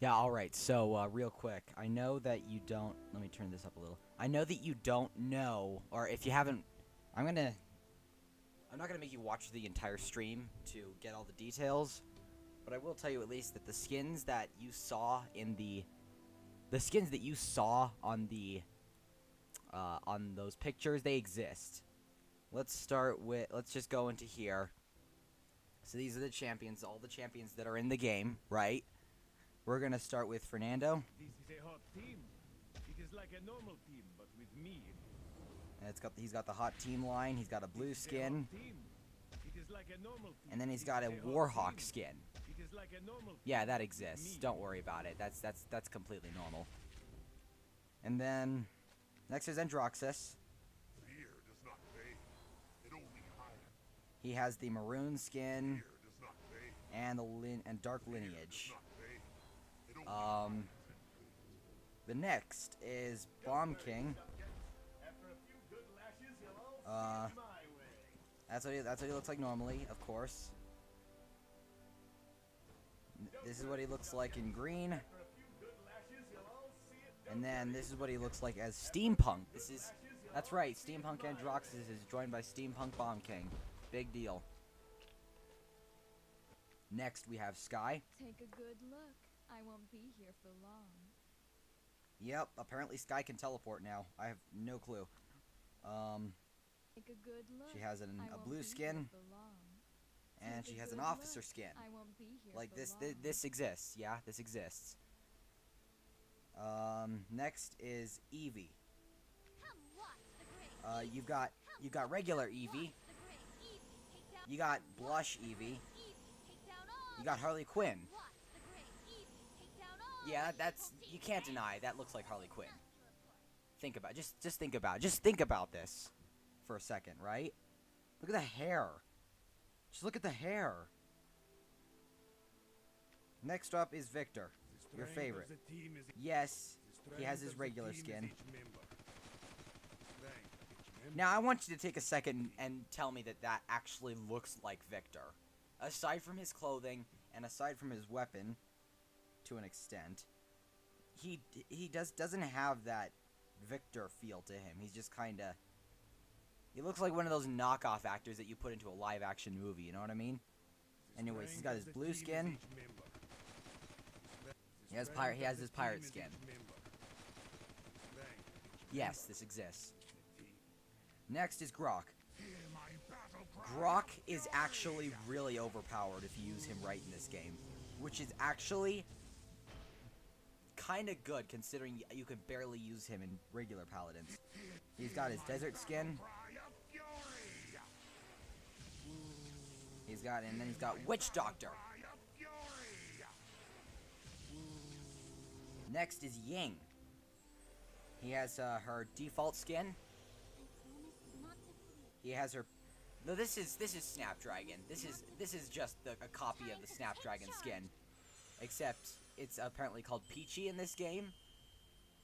Yeah, alright, so, real quick, I know that you don't, let me turn this up a little. I know that you don't know, or if you haven't, I'm not gonna make you watch the entire stream to get all the details, but I will tell you at least that the skins that you saw in the skins that you saw on those pictures, they exist. Let's just go into here. So these are the champions, all the champions that are in the game, right? We're gonna start with Fernando. This is a hot team. It is like a normal team, but with me. And he's got the hot team line. He's got a blue skin, It is like a normal team. and then he's got a Warhawk skin. It is like a normal team, Yeah, that with exists. me. Don't worry about it. That's completely normal. And then next is Androxus. Fear does not fade. It only hides. He has the maroon skin Fear does not fade. and dark Fear lineage. does not fade. It only hides. The next is Bomb King. After a few good lashes, you'll all see it my way. That's what he looks like normally, of course. This is what he looks like in green. After a few good lashes, you'll all see it. And then this is what he looks like as Steampunk. That's right, Steampunk Androxus is joined by Steampunk Bomb King. Big deal. Next we have Sky. Take a good look. I won't be here for long. Yep, apparently Sky can teleport now. I have no clue. Take a good look. She has I a won't blue be skin, here for long. and Take she a has an good officer look. skin. I won't be here Like for this, long. this exists. Yeah, this exists. Next is Eevee. Come watch the great You've got regular Eevee. watch the great Eevee take down You got Blush Eevee. Eevee take down all You got Harley Quinn. watch the great Eevee take down all Yeah, the that's evil you demons. can't deny that looks like Harley Quinn. Not to report. Think about just think about this for a second, right? Look at the hair. Just look at the hair. Next up is Victor, The your strength of favorite. the team is Yes, the he has strength his of the regular team is skin. each member. Strength each member. Now I want you to take a second and tell me that that actually looks like Victor. Aside from his clothing and aside from his weapon, to an extent, he doesn't have that Victor feel to him. He's just kind of. He looks like one of those knockoff actors that you put into a live action movie. You know what I mean? The Anyways, he's strength got of his the blue team is skin. each member. The He has strength he of has the his pirate team is skin. each member. Strength each Yes, member this exists. of the team. Next is Grok. Hear my battle cry. Grok is actually really overpowered if you use him right in this game, which is actually kind of good considering you can barely use him in regular Paladins. He's got his desert skin. Cry of fury. And then he's got Witch Doctor. Cry of fury. Next is Ying. He has her default skin. He has her. No, this is Snapdragon. This is just a copy of the Snapdragon skin, except it's apparently called Peachy in this game.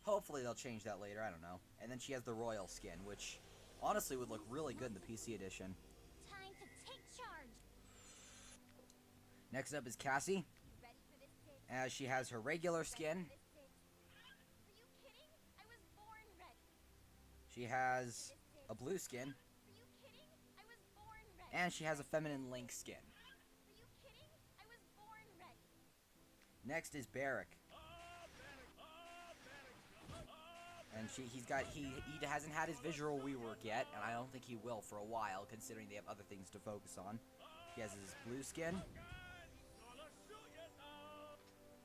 Hopefully they'll change that later. I don't know. And then she has the Royal skin, which honestly would look really good in the PC edition. Time to take charge. Next up is Cassie. Ready for this, Sid? As she has her regular skin. Ready for this, Sid? Are you kidding? I was born ready. She has a blue skin, Are you kidding? I was born ready. and she has a feminine Link skin. Are you kidding? I was born ready. Next is Barrack. And he hasn't had his visual rework yet, and I don't think he will for a while, considering they have other things to focus on. He has his blue skin,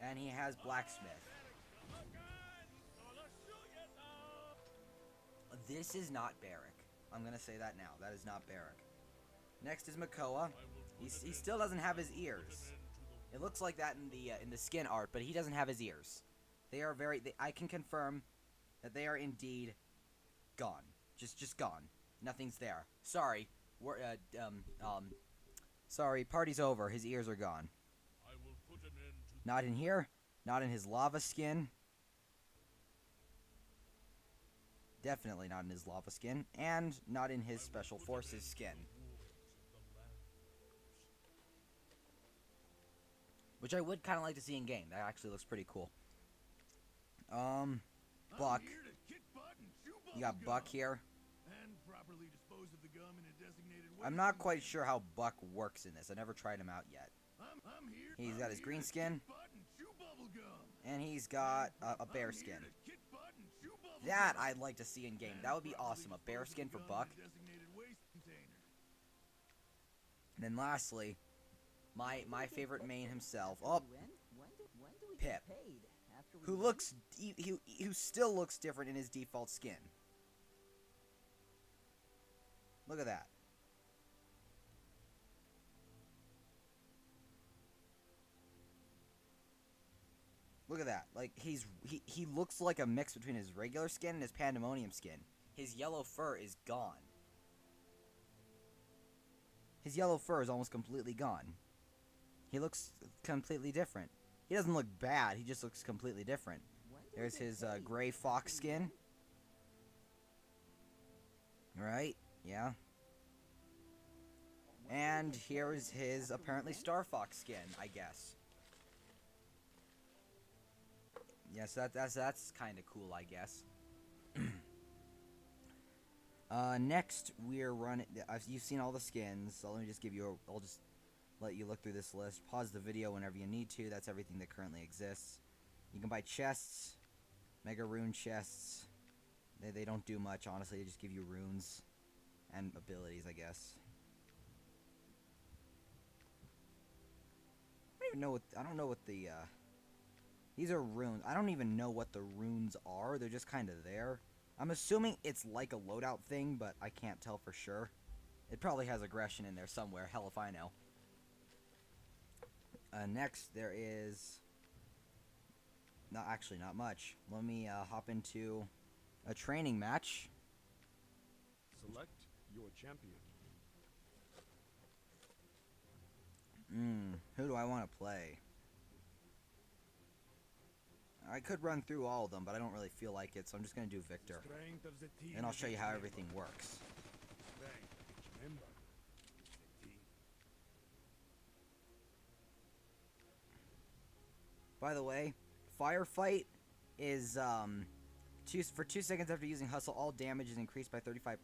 and he has Blacksmith. This is not Barrack. I'm gonna say that now. That is not Barrack. Next is Makoa. He still doesn't have his ears. It looks like that in the skin art, but he doesn't have his ears. They are I can confirm that they are indeed gone. Just gone. Nothing's there. Sorry. Sorry, party's over. His ears are gone. Not in here. Not in his lava skin. Definitely not in his lava skin. And not in his special forces skin. which I would kind of like to see in game. That actually looks pretty cool. Buck. I'm here to kick butt and chew You got bubble Buck gum here. and properly dispose of the gum in a designated I'm waste not quite container. sure how Buck works in this. I never tried him out yet. I'm here. He's I'm got his here green to skin. kick butt and chew bubble gum. And he's got a bear I'm skin. here to kick butt and chew bubble That gum I'd like to see in game. and That would be properly awesome. A bear dispose of skin the for gum Buck. in a designated waste container. And then lastly, my favorite main himself. Oh, Pip. Who looks who still looks different in his default skin. Look at that. Look at that. Like he looks like a mix between his regular skin and his pandemonium skin. His yellow fur is gone. His yellow fur is almost completely gone. He looks completely different. He doesn't look bad, he just looks completely different. There's his gray fox skin. Right? Yeah. And here is his apparently Star Fox skin, I guess. Yes, that's kind of cool, I guess. Next we're running. You've seen all the skins, so let me just give you. I'll just let you look through this list. Pause the video whenever you need to. That's everything that currently exists. You can buy chests, mega rune chests. They don't do much, honestly. They just give you runes and abilities, I guess. I don't know what the these are runes. I don't even know what the runes are. They're just kind of there. I'm assuming it's like a loadout thing, but I can't tell for sure. It probably has aggression in there somewhere. Hell if I know. Next, there is... not much. Let me hop into a training match. Select your champion. Who do I want to play? I could run through all of them, but I don't really feel like it, so I'm just going to do Victor. Strength of the team And I'll is show you its how member. everything works. Strength of each member is the team. By the way, Firefight is, for 2 seconds after using Hustle, all damage is increased by 35%.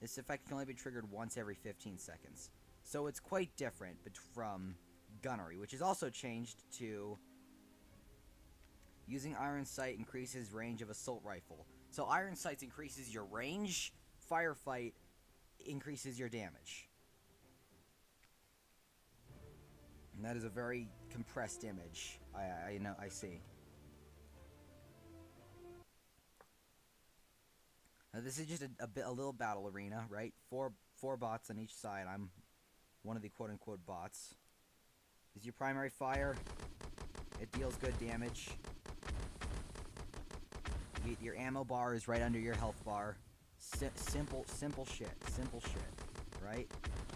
This effect can only be triggered once every 15 seconds. So it's quite different from Gunnery, which is also changed to... Using Iron Sight increases range of Assault Rifle. So Iron Sight increases your range, Firefight increases your damage. And that is a very compressed image. I know, I see. Now this is just a little battle arena, right? Four bots on each side. I'm one of the quote-unquote bots. This is your primary fire. It deals good damage. Your ammo bar is right under your health bar. Simple shit. Simple shit, right?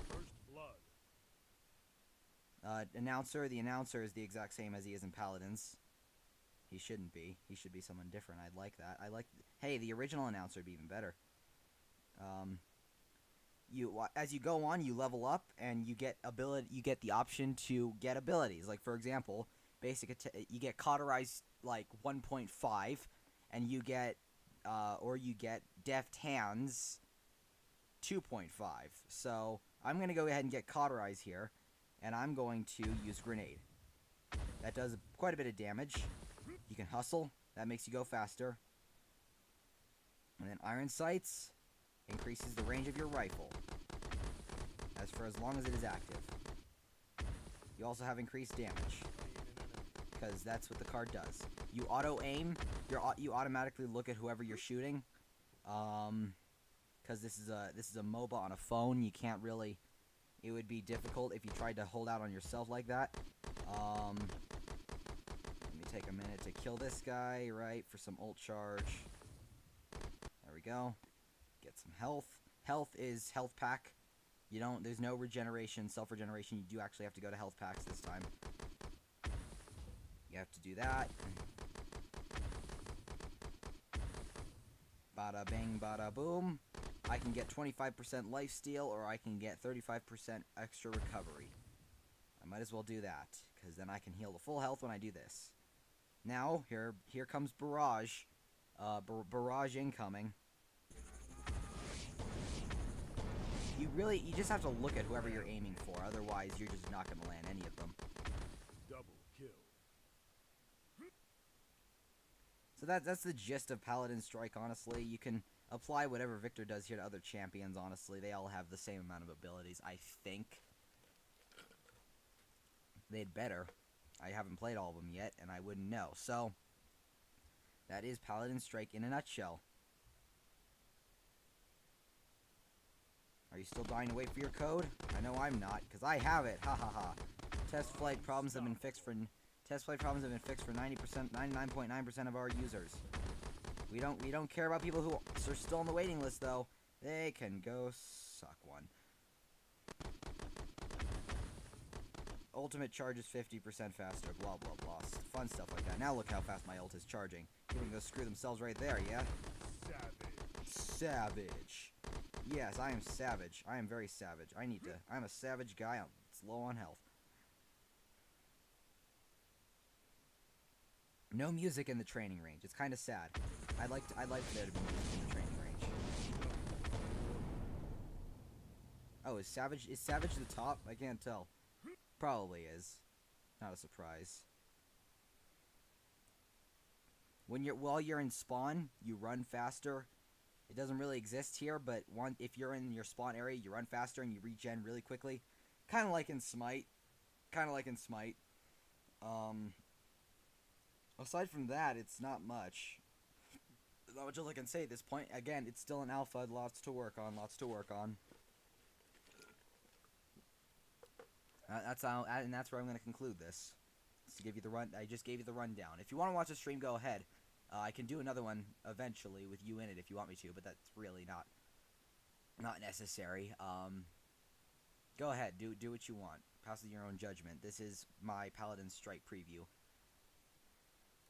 First blood. Announcer. The announcer is the exact same as he is in Paladins. He shouldn't be. He should be someone different. I'd like that. Hey, the original announcer would be even better. As you go on, you level up and you get You get the option to get abilities. Like for example, you get Cauterize like 1.5, and you get Deft Hands 2.5. So I'm gonna go ahead and get Cauterize here, and I'm going to use Grenade. That does quite a bit of damage. You can Hustle. That makes you go faster. And then Iron Sights increases the range of your rifle as long as it is active. You also have increased damage, because that's what the card does. You auto aim. You automatically look at whoever you're shooting. Because this is a MOBA on a phone. You can't really. It would be difficult if you tried to hold out on yourself like that. Let me take a minute to kill this guy, right, for some ult charge. There we go. Get some health. Health is health pack. There's no regeneration, self-regeneration. You do actually have to go to health packs this time. You have to do that. Bada bang, bada boom. I can get 25% lifesteal, or I can get 35% extra recovery. I might as well do that, because then I can heal to full health when I do this. Now, here comes Barrage. Barrage incoming. You just have to look at whoever you're aiming for, otherwise you're just not going to land any of them. Double kill. So that's the gist of Paladins Strike, honestly. You can apply whatever Victor does here to other champions, honestly. They all have the same amount of abilities, I think. They'd better. I haven't played all of them yet, and I wouldn't know. So, that is Paladins Strike in a nutshell. Are you still dying to wait for your code? I know I'm not, because I have it. Ha ha ha. Test flight problems have been fixed for 90%, 99.9% of our users. We don't care about people who are still on the waiting list, though. They can go suck one. Ultimate charge is 50% faster, blah blah blah. Fun stuff like that. Now look how fast my ult is charging. People can go screw themselves right there, yeah? Savage. Yes, I am savage. I am very savage. I'm a savage guy. I'm low on health. No music in the training range. It's kind of sad. I'd like there to be music in the training range. Oh, is Savage the top? I can't tell. Probably is. Not a surprise. While you're in spawn, you run faster. It doesn't really exist here, but if you're in your spawn area, you run faster and you regen really quickly. Kind of like in Smite. Aside from that, it's not much. Not much else I can say at this point. Again, it's still an alpha. Lots to work on. That's where I'm going to conclude this. To give you the run. I just gave you the rundown. If you want to watch the stream, go ahead. I can do another one eventually with you in it if you want me to, but that's really not necessary. Go ahead, do what you want. Pass your own judgment. This is my Paladins Strike preview.